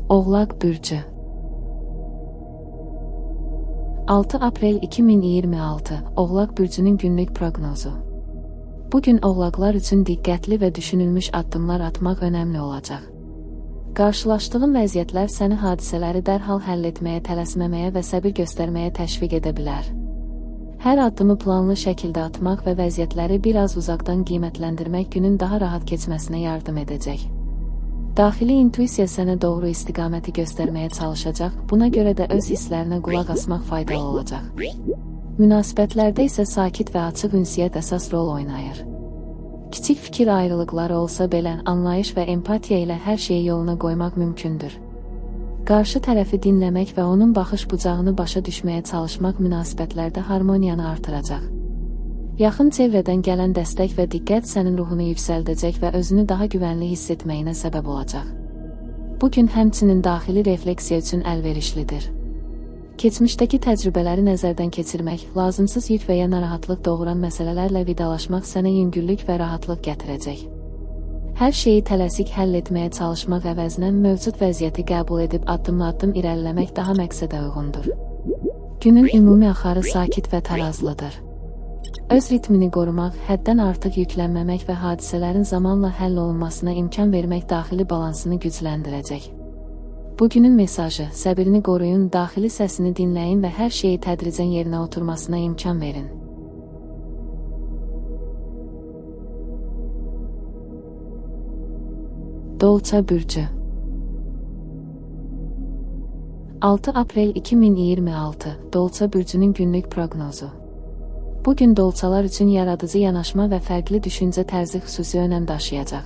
Oğlaq Bürcü 6 aprel 2026 Oğlaq Bürcünün günlük proqnozu. Bugün oğlaqlar üçün diqqətli və düşünülmüş addımlar atmaq önəmli olacaq. Qarşılaşdığın vəziyyətlər səni hadisələri dərhal həll etməyə, tələsməməyə və səbir göstərməyə təşviq edə bilər. Hər addımı planlı şəkildə atmaq və vəziyyətləri biraz uzaqdan qiymətləndirmək günün daha rahat keçməsinə yardım edəcək. Daxili intuisiya sənə doğru istiqaməti göstərməyə çalışacaq, buna görə də öz hisslərinə qulaq asmaq faydalı olacaq. Münasibətlərdə isə sakit və açıq ünsiyyət əsas rol oynayır. Kiçik fikir ayrılıqları olsa belə, anlayış və empatiya ilə hər şeyi yoluna qoymaq mümkündür. Qarşı tərəfi dinləmək və onun baxış bucağını başa düşməyə çalışmaq münasibətlərdə harmoniyanı artıracaq. Yaxın çevrədən gələn dəstək və diqqət sənin ruhunu yüksəldəcək və özünü daha güvənli hiss etməyinə səbəb olacaq. Bugün həmçinin daxili refleksiya üçün əlverişlidir. Keçmişdəki təcrübələri nəzərdən keçirmək, lazımsız yük və ya narahatlıq doğuran məsələlərlə vidalaşmaq sənə yüngüllük və rahatlıq gətirəcək. Hər şeyi tələsik həll etməyə çalışmaq əvəzinə mövcud vəziyyəti qəbul edib addım-addım irəliləmək daha məqsədə uyğundur. Günün ümumi axarı sakit və tarazlıdır. Öz ritmini qorumaq, həddən artıq yüklənməmək və hadisələrin zamanla həll olunmasına imkan vermək daxili balansını gücləndirəcək. Bugünün mesajı: səbirini qoruyun, daxili səsini dinləyin və hər şeyi tədricən yerinə oturmasına imkan verin. Dolça Bürcü 6 aprel 2026 Dolça Bürcünün günlük proqnozu. Bugün dolçalar üçün yaradıcı yanaşma və fərqli düşüncə tərzi xüsusi önəm daşıyacaq.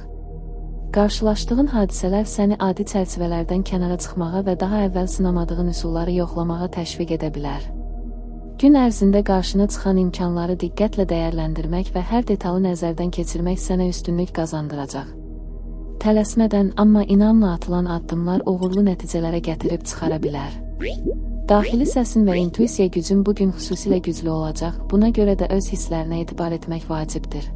Qarşılaşdığın hadisələr səni adi çərçivələrdən kənara çıxmağa və daha əvvəl sınamadığın üsulları yoxlamağa təşviq edə bilər. Gün ərzində qarşına çıxan imkanları diqqətlə dəyərləndirmək və hər detalı nəzərdən keçirmək sənə üstünlük qazandıracaq. Tələsmədən, amma inamla atılan addımlar uğurlu nəticələrə gətirib çıxara bilər. Daxili səsin və intuisiya gücün bugün xüsusilə güclü olacaq, buna görə də öz hisslərinə etibar etmək vacibdir.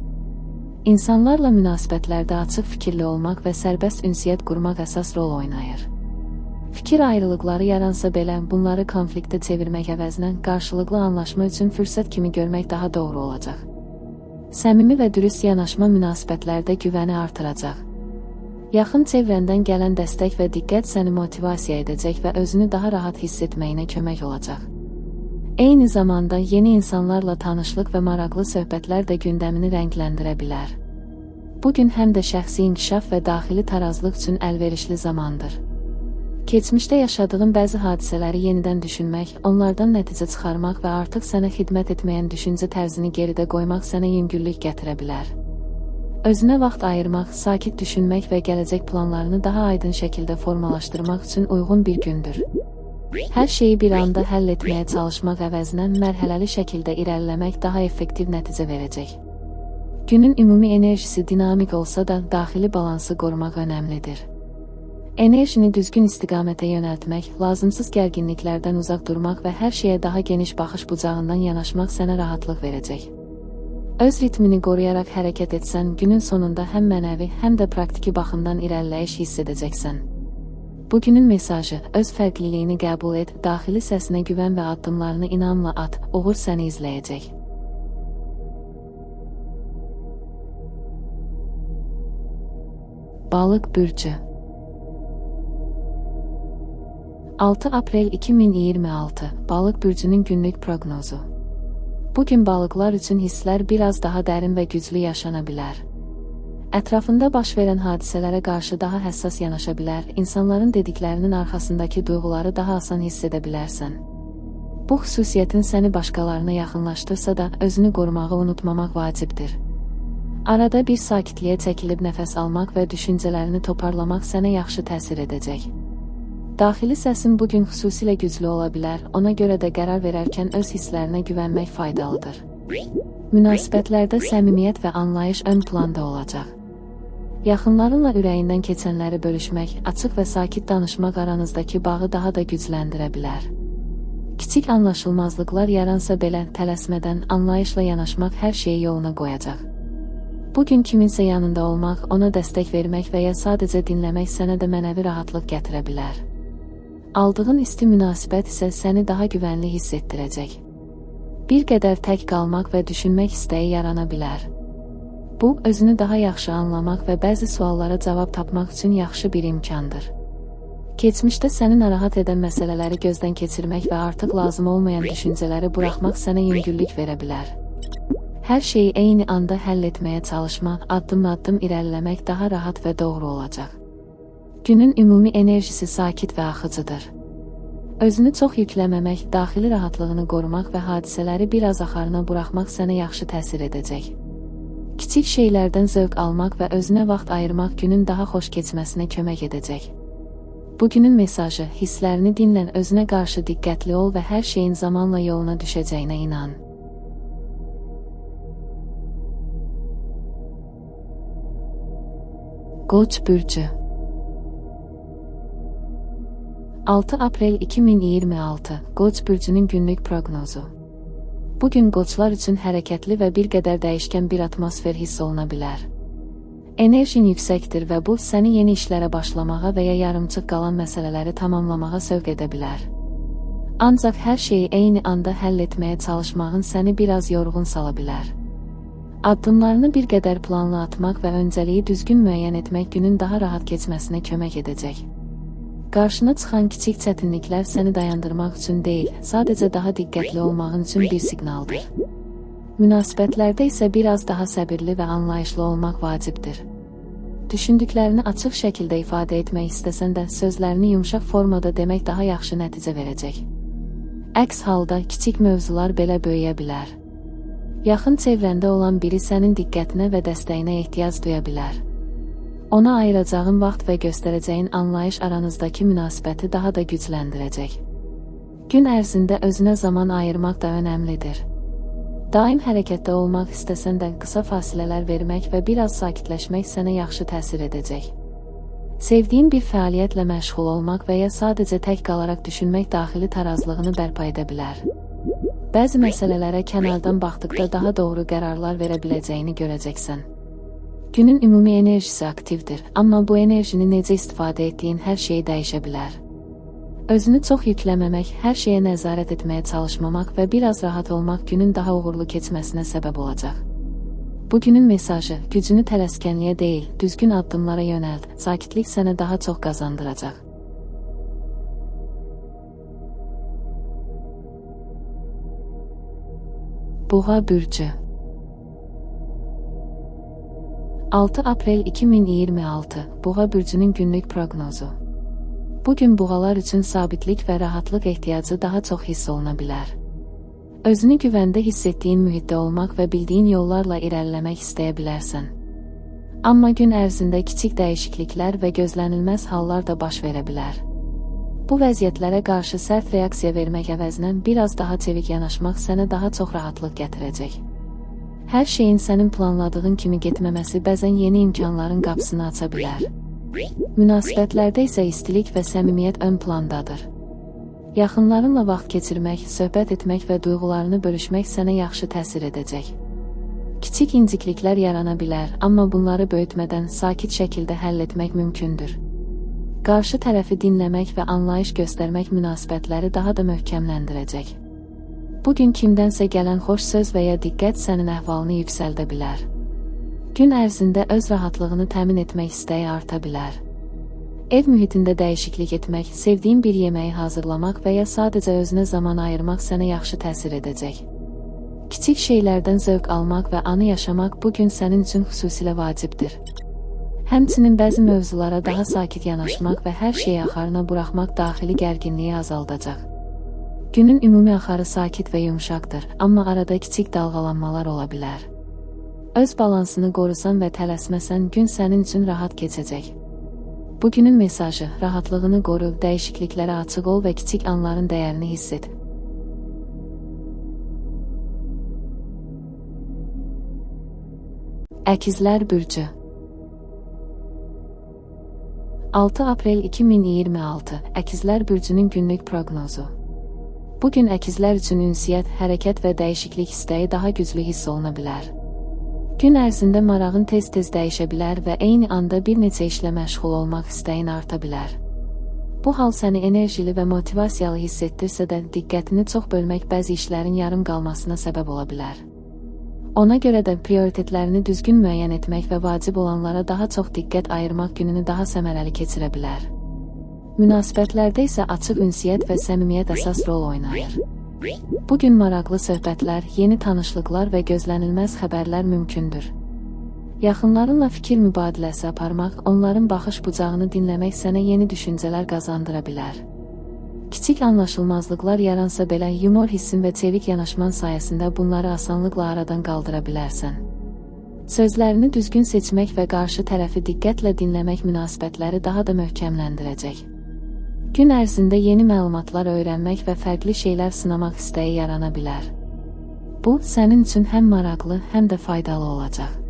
İnsanlarla münasibətlərdə açıq fikirli olmaq və sərbəst ünsiyyət qurmaq əsas rol oynayır. Fikir ayrılıqları yaransa belə, bunları konfliktə çevirmək əvəzinə qarşılıqlı anlaşma üçün fürsət kimi görmək daha doğru olacaq. Səmimi və dürüst yanaşma münasibətlərdə güvəni artıracaq. Yaxın çevrəndən gələn dəstək və diqqət səni motivasiya edəcək və özünü daha rahat hiss etməyinə kömək olacaq. Eyni zamanda yeni insanlarla tanışlıq və maraqlı söhbətlər də gündəmini rəngləndirə bilər. Bugün həm də şəxsi inkişaf və daxili tarazlıq üçün əlverişli zamandır. Keçmişdə yaşadığın bəzi hadisələri yenidən düşünmək, onlardan nəticə çıxarmaq və artıq sənə xidmət etməyən düşüncə tərzini geridə qoymaq sənə yüngüllük gətirə bilər. Özünə vaxt ayırmaq, sakit düşünmək və gələcək planlarını daha aydın şəkildə formalaşdırmaq üçün uyğun bir gündür. Hər şeyi bir anda həll etməyə çalışmaq əvəzinə mərhələli şəkildə irəliləmək daha effektiv nəticə verəcək. Günün ümumi enerjisi dinamik olsa da, daxili balansı qorumaq önəmlidir. Enerjini düzgün istiqamətə yönəltmək, lazımsız gərginliklərdən uzaq durmaq və hər şeyə daha geniş baxış bucağından yanaşmaq sənə rahatlıq verəcək. Öz ritmini qoruyaraq hərəkət etsən, günün sonunda həm mənəvi, həm də praktiki baxımdan irəliləyiş hiss edəcəksən. Bugünün mesajı: öz fərqliliyini qəbul et, daxili səsinə güvən və addımlarını inamla at, uğur səni izləyəcək. Balıq Bürcü 6 aprel 2026 Balıq Bürcünün günlük proqnozu. Bugün balıqlar üçün hisslər biraz daha dərin və güclü yaşana bilər. Ətrafında baş verən hadisələrə qarşı daha həssas yanaşa bilər, insanların dediklərinin arxasındakı duyğuları daha asan hiss edə bilərsən. Bu xüsusiyyətin səni başqalarına yaxınlaşdırsa da, özünü qorumağı unutmamaq vacibdir. Arada bir sakitliyə çəkilib nəfəs almaq və düşüncələrini toparlamaq sənə yaxşı təsir edəcək. Daxili səsin bugün xüsusilə güclü ola bilər, ona görə də qərar verərkən öz hisslərinə güvənmək faydalıdır. Münasibətlərdə səmimiyyət və anlayış ön planda olacaq. Yaxınlarınla ürəyindən keçənləri bölüşmək, açıq və sakit danışmaq aranızdakı bağı daha da gücləndirə bilər. Kiçik anlaşılmazlıqlar yaransa belə, tələsmədən, anlayışla yanaşmaq hər şeyi yoluna qoyacaq. Bugün kiminsə yanında olmaq, ona dəstək vermək və ya sadəcə dinləmək sənə də mənəvi rahatlıq gətirə bilər. Aldığın isti münasibət isə səni daha güvənli hiss etdirəcək. Bir qədər tək qalmaq və düşünmək istəyi yarana bilər. Bu, özünü daha yaxşı anlamaq və bəzi suallara cavab tapmaq üçün yaxşı bir imkandır. Keçmişdə səni narahat edən məsələləri gözdən keçirmək və artıq lazım olmayan düşüncələri buraxmaq sənə yüngüllük verə bilər. Hər şeyi eyni anda həll etməyə çalışmaq, addım-addım irəliləmək daha rahat və doğru olacaq. Günün ümumi enerjisi sakit və axıcıdır. Özünü çox yükləməmək, daxili rahatlığını qorumaq və hadisələri biraz axarına buraxmaq sənə yaxşı təsir edəcək. Kiçik şeylərdən zövq almaq və özünə vaxt ayırmaq günün daha xoş keçməsinə kömək edəcək. Bugünün mesajı: hisslərini dinlən, özünə qarşı diqqətli ol və hər şeyin zamanla yoluna düşəcəyinə inan. Qoç bürcü 6 aprel 2026 Qoç bürcünün günlük proqnozu. Bugün qoçlar üçün hərəkətli və bir qədər dəyişkən bir atmosfer hiss oluna bilər. Enerjin yüksəkdir və bu, səni yeni işlərə başlamağa və ya yarımçıq qalan məsələləri tamamlamağa sövq edə bilər. Ancaq hər şeyi eyni anda həll etməyə çalışmağın səni biraz yorğun sala bilər. Addımlarını bir qədər planlı atmaq və öncəliyi düzgün müəyyən etmək günün daha rahat keçməsinə kömək edəcək. Qarşına çıxan kiçik çətinliklər səni dayandırmaq üçün deyil, sadəcə daha diqqətli olmağın üçün bir siqnaldır. Münasibətlərdə isə biraz daha səbirli və anlayışlı olmaq vacibdir. Düşündüklərini açıq şəkildə ifadə etmək istəsən də, sözlərini yumşaq formada demək daha yaxşı nəticə verəcək. Əks halda, kiçik mövzular belə böyüyə bilər. Yaxın çevrəndə olan biri sənin diqqətinə və dəstəyinə ehtiyac duya bilər. Ona ayıracağın vaxt və göstərəcəyin anlayış aranızdakı münasibəti daha da gücləndirəcək. Gün ərzində özünə zaman ayırmaq da önəmlidir. Daim hərəkətdə olmaq istəsən də, qısa fasilələr vermək və biraz sakitləşmək sənə yaxşı təsir edəcək. Sevdiyin bir fəaliyyətlə məşğul olmaq və ya sadəcə tək qalaraq düşünmək daxili tarazlığını bərpa edə bilər. Bəzi məsələlərə kənardan baxdıqda daha doğru qərarlar verə biləcəyini görəcəksən. Günün ümumi enerjisi aktivdir, amma bu enerjini necə istifadə etdiyin hər şeyi dəyişə bilər. Özünü çox yükləməmək, hər şeyə nəzarət etməyə çalışmamaq və biraz rahat olmaq günün daha uğurlu keçməsinə səbəb olacaq. Bugünün mesajı: gücünü tələskənliyə deyil, düzgün addımlara yönəld, sakitlik sənə daha çox qazandıracaq. Boğa bürcü 6 aprel 2026 Boğa bürcünün günlük proqnozu. Bugün boğalar üçün sabitlik və rahatlıq ehtiyacı daha çox hiss oluna bilər. Özünü güvəndə hiss etdiyin mühitdə olmaq və bildiyin yollarla irəliləmək istəyə bilərsən. Amma gün ərzində kiçik dəyişikliklər və gözlənilməz hallar da baş verə bilər. Bu vəziyyətlərə qarşı sərt reaksiya vermək əvəzinə biraz daha çevik yanaşmaq sənə daha çox rahatlıq gətirəcək. Hər şeyin sənin planladığın kimi getməməsi bəzən yeni imkanların qapısını aça bilər. Münasibətlərdə isə istilik və səmimiyyət ön plandadır. Yaxınlarınla vaxt keçirmək, söhbət etmək və duyğularını bölüşmək sənə yaxşı təsir edəcək. Kiçik incikliklər yarana bilər, amma bunları böyütmədən sakit şəkildə həll etmək mümkündür. Qarşı tərəfi dinləmək və anlayış göstərmək münasibətləri daha da möhkəmləndirəcək. Bugün kimdənsə gələn xoş söz və ya diqqət sənin əhvalını yüksəldə bilər. Gün ərzində öz rahatlığını təmin etmək istəyi arta bilər. Ev mühitində dəyişiklik etmək, sevdiyin bir yeməyi hazırlamaq və ya sadəcə özünə zaman ayırmaq sənə yaxşı təsir edəcək. Kiçik şeylərdən zövq almaq və anı yaşamaq bugün sənin üçün xüsusilə vacibdir. Həmçinin bəzi mövzulara daha sakit yanaşmaq və hər şeyi axarına buraxmaq daxili gərginliyi azaldacaq. Günün ümumi axarı sakit və yumşaqdır, amma arada kiçik dalğalanmalar ola bilər. Öz balansını qorusan və tələsməsən, gün sənin üçün rahat keçəcək. Bugünün mesajı: rahatlığını qoru, dəyişikliklərə açıq ol və kiçik anların dəyərini hiss et. Əkizlər bürcü 6 aprel 2026 Əkizlər bürcünün günlük proqnozu. Bugün əkizlər üçün ünsiyyət, hərəkət və dəyişiklik istəyi daha güclü hiss oluna bilər. Gün ərzində marağın tez-tez dəyişə bilər və eyni anda bir neçə işlə məşğul olmaq istəyin arta bilər. Bu hal səni enerjili və motivasiyalı hiss etdirsə də, diqqətini çox bölmək bəzi işlərin yarım qalmasına səbəb ola bilər. Ona görə də prioritetlərini düzgün müəyyən etmək və vacib olanlara daha çox diqqət ayırmaq gününü daha səmərəli keçirə bilər. Münasibətlərdə isə açıq ünsiyyət və səmimiyyət əsas rol oynayır. Bugün maraqlı söhbətlər, yeni tanışlıqlar və gözlənilməz xəbərlər mümkündür. Yaxınlarınla fikir mübadiləsi aparmaq, onların baxış bucağını dinləmək sənə yeni düşüncələr qazandıra bilər. Kiçik anlaşılmazlıqlar yaransa belə, yumor hissin və çevik yanaşman sayəsində bunları asanlıqla aradan qaldıra bilərsən. Sözlərini düzgün seçmək və qarşı tərəfi diqqətlə dinləmək münasibətləri daha da möhkəmləndirəcək. Gün ərzində yeni məlumatlar öyrənmək və fərqli şeylər sınamaq istəyi yarana bilər. Bu, sənin üçün həm maraqlı, həm də faydalı olacaq.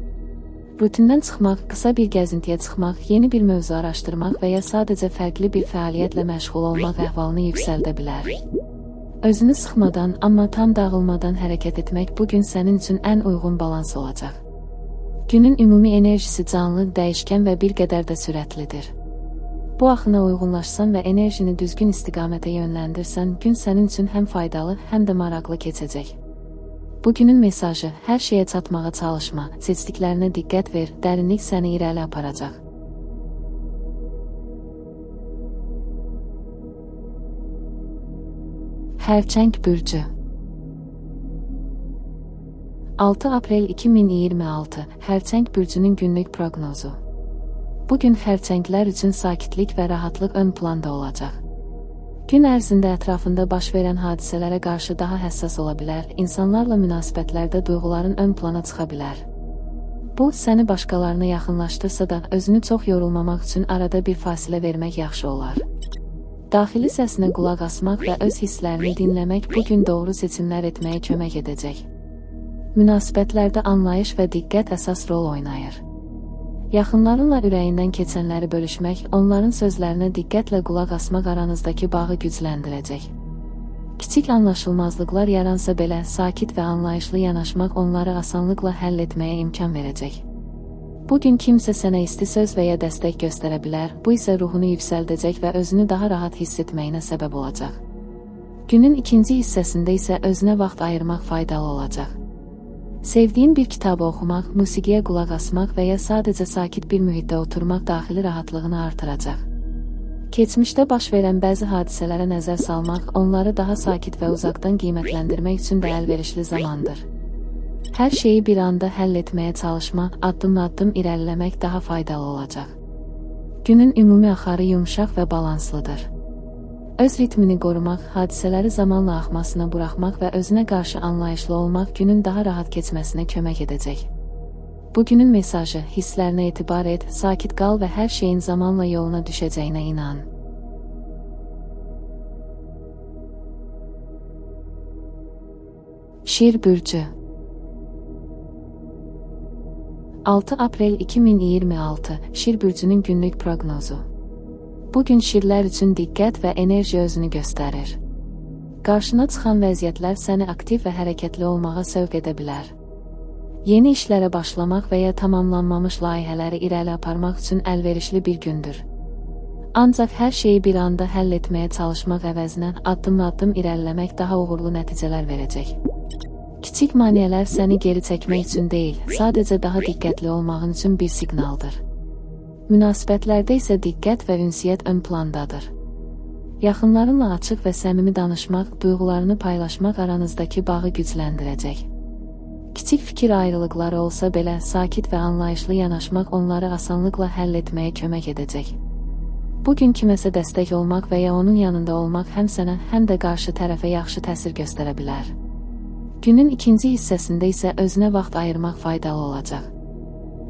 Rutindən çıxmaq, qısa bir gəzintiyə çıxmaq, yeni bir mövzu araşdırmaq və ya sadəcə fərqli bir fəaliyyətlə məşğul olmaq əhvalını yüksəldə bilər. Özünü sıxmadan, amma tam dağılmadan hərəkət etmək bugün sənin üçün ən uyğun balans olacaq. Günün ümumi enerjisi canlı, dəyişkən və bir qədər də sürətlidir. Bu axına uyğunlaşsan və enerjini düzgün istiqamətə yönləndirsən, gün sənin üçün həm faydalı, həm də maraqlı keçəcək. Bugünün mesajı: hər şeyə çatmağa çalışma, seçdiklərinə diqqət ver, dərinlik səni irəli aparacaq. Xərçəng bürcü 6 aprel 2026 Xərçəng bürcünün günlük proqnozu. Bugün xərçənglər üçün sakitlik və rahatlıq ön planda olacaq. Gün ərzində ətrafında baş verən hadisələrə qarşı daha həssas ola bilər, insanlarla münasibətlərdə duyğuların ön plana çıxa bilər. Bu, səni başqalarına yaxınlaşdırsa da, özünü çox yorulmamaq üçün arada bir fasilə vermək yaxşı olar. Daxili səsinə qulaq asmaq və öz hisslərini dinləmək bugün doğru seçimlər etməyə kömək edəcək. Münasibətlərdə anlayış və diqqət əsas rol oynayır. Yaxınlarınla ürəyindən keçənləri bölüşmək, onların sözlərinə diqqətlə qulaq asmaq aranızdakı bağı gücləndirəcək. Kiçik anlaşılmazlıqlar yaransa belə, sakit və anlayışlı yanaşmaq onları asanlıqla həll etməyə imkan verəcək. Bugün kimsə sənə isti söz və ya dəstək göstərə bilər, bu isə ruhunu yüksəldəcək və özünü daha rahat hiss etməyinə səbəb olacaq. Günün ikinci hissəsində isə özünə vaxt ayırmaq faydalı olacaq. Sevdiyin bir kitabı oxumaq, musiqiyə qulaq asmaq və ya sadəcə sakit bir mühitdə oturmaq daxili rahatlığını artıracaq. Keçmişdə baş verən bəzi hadisələrə nəzər salmaq, onları daha sakit və uzaqdan qiymətləndirmək üçün də əlverişli zamandır. Hər şeyi bir anda həll etməyə çalışmaq, addım-addım irəliləmək daha faydalı olacaq. Günün ümumi axarı yumşaq və balanslıdır. Öz ritmini qorumaq, hadisələri zamanla axmasına buraxmaq və özünə qarşı anlayışlı olmaq günün daha rahat keçməsinə kömək edəcək. Bugünün mesajı: hisslərinə etibar et, sakit qal və hər şeyin zamanla yoluna düşəcəyinə inan. Şir bürcü 6 aprel 2026 Şir bürcünün günlük proqnozu. Bugün şirlər üçün diqqət və enerji özünü göstərir. Qarşına çıxan vəziyyətlər səni aktiv və hərəkətli olmağa sövq edə bilər. Yeni işlərə başlamaq və ya tamamlanmamış layihələri irəli aparmaq üçün əlverişli bir gündür. Ancaq hər şeyi bir anda həll etməyə çalışmaq əvəzinə addım-addım irəliləmək daha uğurlu nəticələr verəcək. Kiçik maneələr səni geri çəkmək üçün deyil, sadəcə daha diqqətli olmağın üçün bir siqnaldır. Münasibətlərdə isə diqqət və ünsiyyət ön plandadır. Yaxınlarınla açıq və səmimi danışmaq, duyğularını paylaşmaq aranızdakı bağı gücləndirəcək. Kiçik fikir ayrılıqları olsa belə, sakit və anlayışlı yanaşmaq onları asanlıqla həll etməyə kömək edəcək. Bugün kiməsə dəstək olmaq və ya onun yanında olmaq həm sənə, həm də qarşı tərəfə yaxşı təsir göstərə bilər. Günün ikinci hissəsində isə özünə vaxt ayırmaq faydalı olacaq.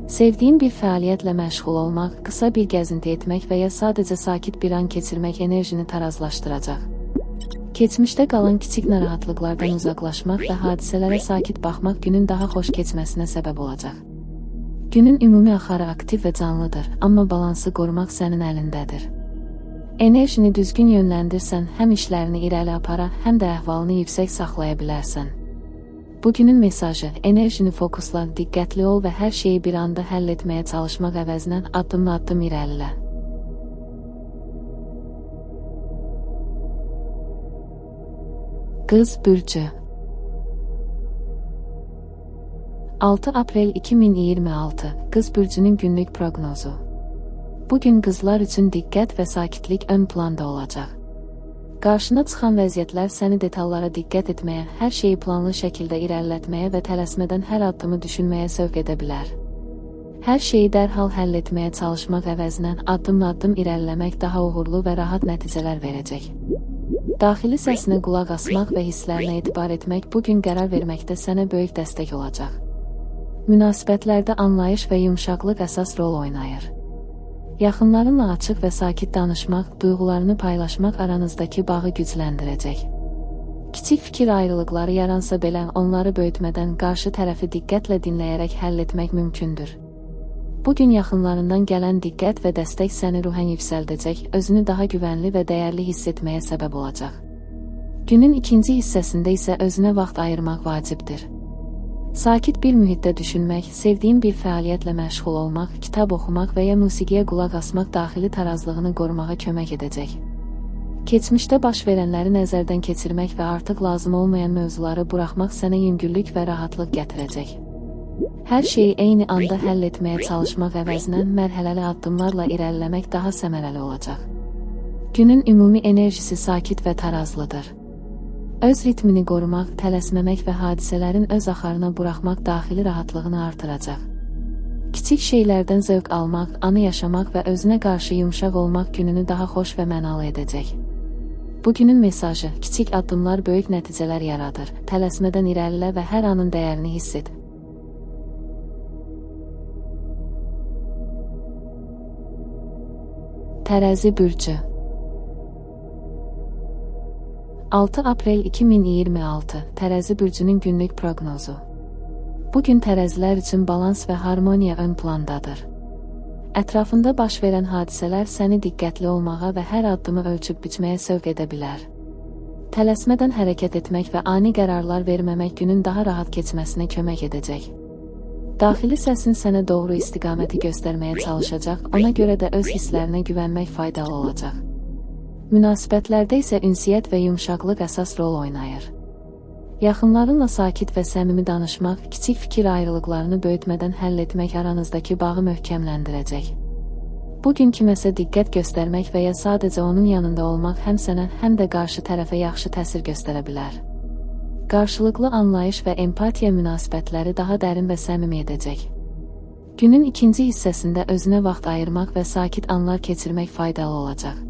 Sevdiyin bir fəaliyyətlə məşğul olmaq, qısa bir gəzinti etmək və ya sadəcə sakit bir an keçirmək enerjini tarazlaşdıracaq. Keçmişdə qalan kiçik narahatlıqlardan uzaqlaşmaq və hadisələrə sakit baxmaq günün daha xoş keçməsinə səbəb olacaq. Günün ümumi axarı aktiv və canlıdır, amma balansı qorumaq sənin əlindədir. Enerjini düzgün yönləndirsən, həm işlərini irəli apara, həm də əhvalını yüksək saxlaya bilərsən. Bugünün mesajı: enerjini fokusla, diqqətli ol və hər şeyi bir anda həll etməyə çalışmaq əvəzinə addım-addım irəlilə. Qız bürcü 6 aprel 2026 Qız bürcünün günlük proqnozu. Bugün qızlar üçün diqqət və sakitlik ön planda olacaq. Qarşına çıxan vəziyyətlər səni detallara diqqət etməyə, hər şeyi planlı şəkildə irəlilətməyə və tələsmədən hər addımı düşünməyə sövq edə bilər. Hər şeyi dərhal həll etməyə çalışmaq əvəzinə addım-addım irəliləmək daha uğurlu və rahat nəticələr verəcək. Daxili səsinə qulaq asmaq və hisslərinə etibar etmək bugün qərar verməkdə sənə böyük dəstək olacaq. Münasibətlərdə anlayış və yumşaqlıq əsas rol oynayır. Yaxınlarınla açıq və sakit danışmaq, duyğularını paylaşmaq aranızdakı bağı gücləndirəcək. Kiçik fikir ayrılıqları yaransa belə onları böyütmədən qarşı tərəfi diqqətlə dinləyərək həll etmək mümkündür. Bugün yaxınlarından gələn diqqət və dəstək səni ruhən yüksəldəcək, özünü daha güvənli və dəyərli hiss etməyə səbəb olacaq. Günün ikinci hissəsində isə özünə vaxt ayırmaq vacibdir. Sakit bir mühitdə düşünmək, sevdiyin bir fəaliyyətlə məşğul olmaq, kitab oxumaq və ya musiqiyə qulaq asmaq daxili tarazlığını qorumağa kömək edəcək. Keçmişdə baş verənləri nəzərdən keçirmək və artıq lazım olmayan mövzuları buraxmaq sənə yüngüllük və rahatlıq gətirəcək. Hər şeyi eyni anda həll etməyə çalışmaq əvəzinə mərhələli addımlarla irəliləmək daha səmərəli olacaq. Günün ümumi enerjisi sakit və tarazlıdır. Öz ritmini qorumaq, tələsməmək və hadisələrin öz axarına buraxmaq daxili rahatlığını artıracaq. Kiçik şeylərdən zövq almaq, anı yaşamaq və özünə qarşı yumşaq olmaq gününü daha xoş və mənalı edəcək. Bugünün mesajı: kiçik addımlar böyük nəticələr yaradır. Tələsmədən irəlilə və hər anın dəyərini hiss et. Tərəzi bürcü 6 aprel 2026 Tərəzi bürcünün günlük proqnozu. Bugün tərəzilər üçün balans və harmoniya ön plandadır. Ətrafında baş verən hadisələr səni diqqətli olmağa və hər addımı ölçüb biçməyə sövq edə bilər. Tələsmədən hərəkət etmək və ani qərarlar verməmək günün daha rahat keçməsinə kömək edəcək. Daxili səsin sənə doğru istiqaməti göstərməyə çalışacaq, ona görə də öz hisslərinə güvənmək faydalı olacaq. Münasibətlərdə isə ünsiyyət və yumşaqlıq əsas rol oynayır. Yaxınlarınla sakit və səmimi danışmaq, kiçik fikir ayrılıqlarını böyütmədən həll etmək aranızdakı bağı möhkəmləndirəcək. Bugün kiməsə diqqət göstərmək və ya sadəcə onun yanında olmaq həm sənə, həm də qarşı tərəfə yaxşı təsir göstərə bilər. Qarşılıqlı anlayış və empatiya münasibətləri daha dərin və səmimi edəcək. Günün ikinci hissəsində özünə vaxt ayırmaq və sakit anlar keçirmək faydalı olacaq.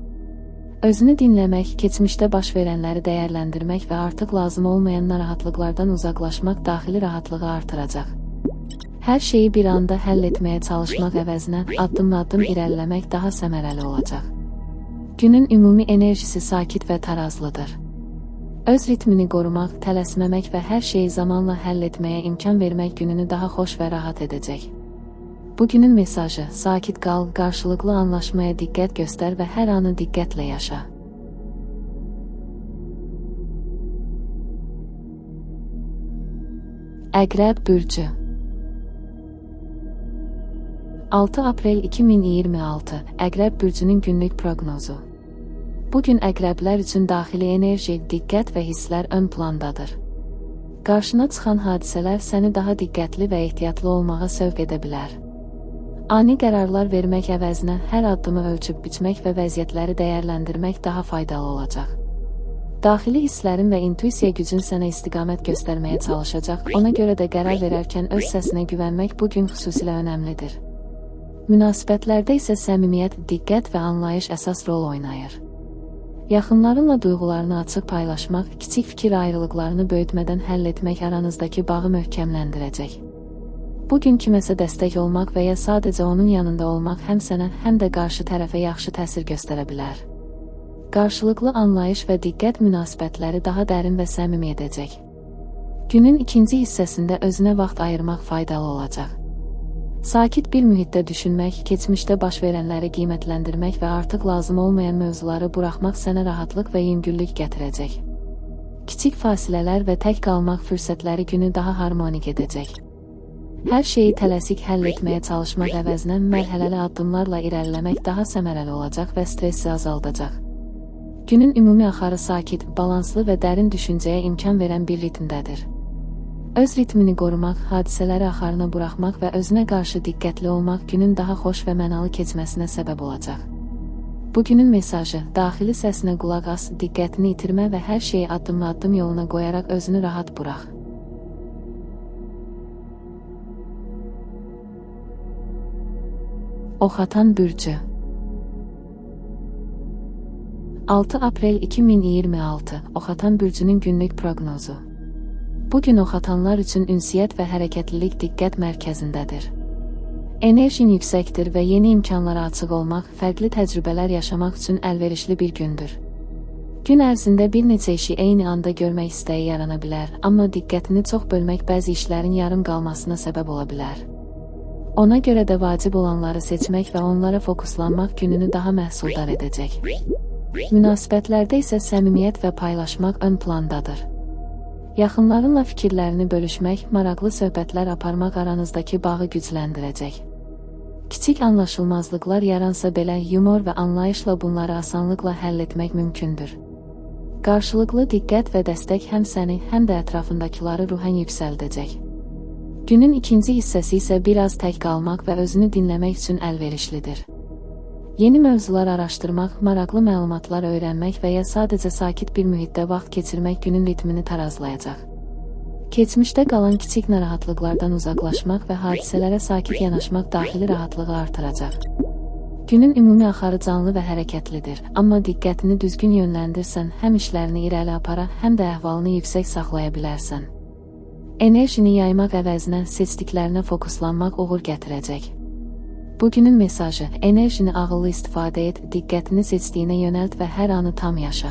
Özünü dinləmək, keçmişdə baş verənləri dəyərləndirmək və artıq lazım olmayan narahatlıqlardan uzaqlaşmaq daxili rahatlığı artıracaq. Hər şeyi bir anda həll etməyə çalışmaq əvəzinə addım-addım irəliləmək daha səmərəli olacaq. Günün ümumi enerjisi sakit və tarazlıdır. Öz ritmini qorumaq, tələsməmək və hər şeyi zamanla həll etməyə imkan vermək gününü daha xoş və rahat edəcək. Bugünün mesajı: sakit qal, qarşılıqlı anlaşmaya diqqət göstər və hər anı diqqətlə yaşa. Əqrəb bürcü 6 aprel 2026 Əqrəb bürcünün günlük proqnozu. Bugün əqrəblər üçün daxili enerji, diqqət və hisslər ön plandadır. Qarşına çıxan hadisələr səni daha diqqətli və ehtiyatlı olmağa sövq edə bilər. Ani qərarlar vermək əvəzinə hər addımı ölçüb biçmək və vəziyyətləri dəyərləndirmək daha faydalı olacaq. Daxili hisslərin və intuisiya gücün sənə istiqamət göstərməyə çalışacaq, ona görə də qərar verərkən öz səsinə güvənmək bugün xüsusilə önəmlidir. Münasibətlərdə isə səmimiyyət, diqqət və anlayış əsas rol oynayır. Yaxınlarınla duyğularını açıq paylaşmaq, kiçik fikir ayrılıqlarını böyütmədən həll etmək aranızdakı bağı möhkəmləndirəcək. Bugün kiməsə dəstək olmaq və ya sadəcə onun yanında olmaq həm sənə, həm də qarşı tərəfə yaxşı təsir göstərə bilər. Qarşılıqlı anlayış və diqqət münasibətləri daha dərin və səmimi edəcək. Günün ikinci hissəsində özünə vaxt ayırmaq faydalı olacaq. Sakit bir mühitdə düşünmək, keçmişdə baş verənləri qiymətləndirmək və artıq lazım olmayan mövzuları buraxmaq sənə rahatlıq və yüngüllük gətirəcək. Kiçik fasilələr və tək qalmaq fürsətləri günü daha harmonik edəcək. Hər şeyi tələsik həll etməyə çalışmaq əvəzinə mərhələli addımlarla irəliləmək daha səmərəli olacaq və stressi azaldacaq. Günün ümumi axarı sakit, balanslı və dərin düşüncəyə imkan verən bir ritmdədir. Öz ritmini qorumaq, hadisələri axarına buraxmaq və özünə qarşı diqqətli olmaq günün daha xoş və mənalı keçməsinə səbəb olacaq. Bugünün mesajı: daxili səsinə qulaq as, diqqətini itirmə və hər şeyi addım-addım yoluna qoyaraq özünü rahat burax. Oxatan bürcü. 6 aprel 2026 Oxatan bürcünün günlük proqnozu. Bugün oxatanlar üçün ünsiyyət və hərəkətlilik diqqət mərkəzindədir. Enerjin yüksəkdir və yeni imkanlara açıq olmaq, fərqli təcrübələr yaşamaq üçün əlverişli bir gündür. Gün ərzində bir neçə işi eyni anda görmək istəyi yarana bilər, amma diqqətini çox bölmək bəzi işlərin yarım qalmasına səbəb ola bilər. Ona görə də vacib olanları seçmək və onlara fokuslanmaq gününü daha məhsuldar edəcək. Münasibətlərdə isə səmimiyyət və paylaşmaq ön plandadır. Yaxınlarınla fikirlərini bölüşmək, maraqlı söhbətlər aparmaq aranızdakı bağı gücləndirəcək. Kiçik anlaşılmazlıqlar yaransa belə yumor və anlayışla bunları asanlıqla həll etmək mümkündür. Qarşılıqlı diqqət və dəstək həm səni, həm də ətrafındakiları ruhən yüksəldəcək. Günün ikinci hissəsi isə biraz tək qalmaq və özünü dinləmək üçün əlverişlidir. Yeni mövzular araşdırmaq, maraqlı məlumatlar öyrənmək və ya sadəcə sakit bir mühitdə vaxt keçirmək günün ritmini tarazlayacaq. Keçmişdə qalan kiçik narahatlıqlardan uzaqlaşmaq və hadisələrə sakit yanaşmaq daxili rahatlığı artıracaq. Günün ümumi axarı canlı və hərəkətlidir, amma diqqətini düzgün yönləndirsən, həm işlərini irəli apara, həm də əhvalını yüksək saxlaya bilərsən. Enerjini yaymaq əvəzinə seçdiklərinə fokuslanmaq uğur gətirəcək. Bugünün mesajı: enerjini ağıllı istifadə et, diqqətini seçdiyinə yönəlt və hər anı tam yaşa.